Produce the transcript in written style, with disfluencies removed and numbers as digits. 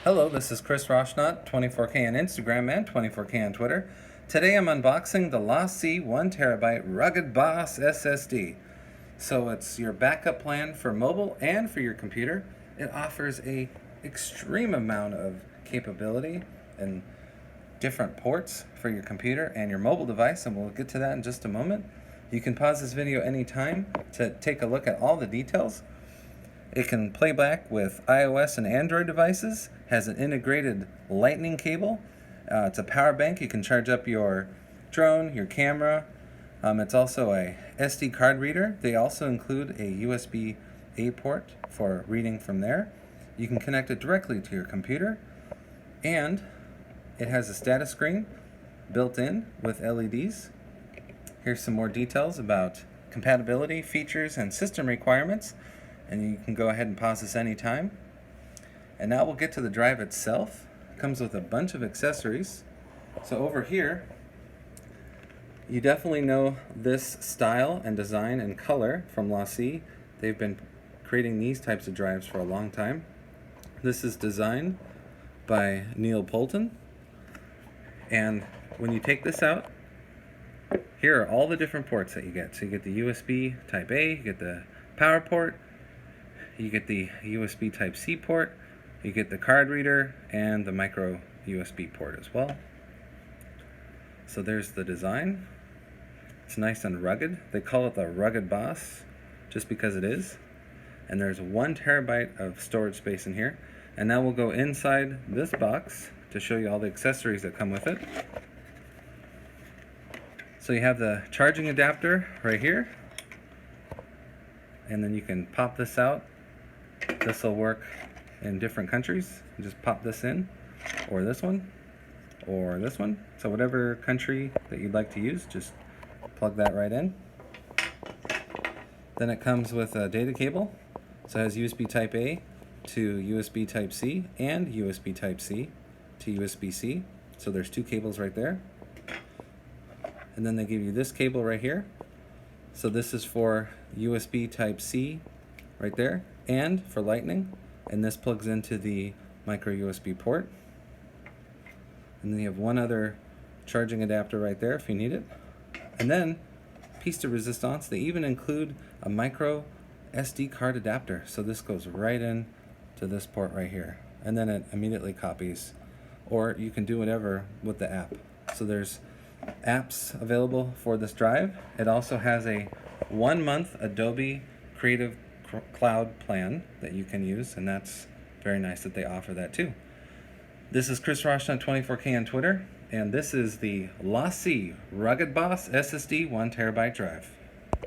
Hello, this is Chris Roshnot, 24K on Instagram and 24K on Twitter. Today I'm unboxing the LaCie 1TB Rugged BOSS SSD. So it's your backup plan for mobile and for your computer. It offers a extreme amount of capability and different ports for your computer and your mobile device, and we'll get to that in just a moment. You can pause this video anytime to take a look at all the details. It can play back with iOS and Android devices, has an integrated lightning cable. It's a power bank. You can charge up your drone, your camera. It's also a SD card reader. They also include a USB-A port for reading from there. You can connect it directly to your computer, and it has a status screen built in with LEDs. Here's some more details about compatibility, features, and system requirements. And you can go ahead and pause this anytime. And now we'll get to the drive itself. It comes with a bunch of accessories. So over here, you definitely know this style and design and color from LaCie. They've been creating these types of drives for a long time. This is designed by Neil Poulton. And when you take this out, here are all the different ports that you get. So you get the USB Type A, you get the power port, you get the USB Type-C port, you get the card reader, and the micro USB port as well. So there's the design. It's nice and rugged. They call it the Rugged BOSS just because it is. And there's 1 terabyte of storage space in here. And now we'll go inside this box to show you all the accessories that come with it. So you have the charging adapter right here. And then you can pop this out. This will work in different countries. You just pop this in, or this one, or this one. So whatever country that you'd like to use, just plug that right in. Then it comes with a data cable. So it has USB Type A to USB Type C and USB Type C to USB-C. So there's two cables right there. And then they give you this cable right here. So this is for USB Type C right there, and for lightning, and this plugs into the micro USB port. And then you have one other charging adapter right there if you need it. And then piece de resistance, they even include a micro SD card adapter, so this goes right in to this port right here, and then it immediately copies, or you can do whatever with the app. So there's apps available for this drive. It also has a 1-month Adobe Creative Cloud plan that you can use, and that's very nice that they offer that too. This is Chris Roshnot, 24K on Twitter, and this is the LaCie Rugged BOSS SSD 1 terabyte drive.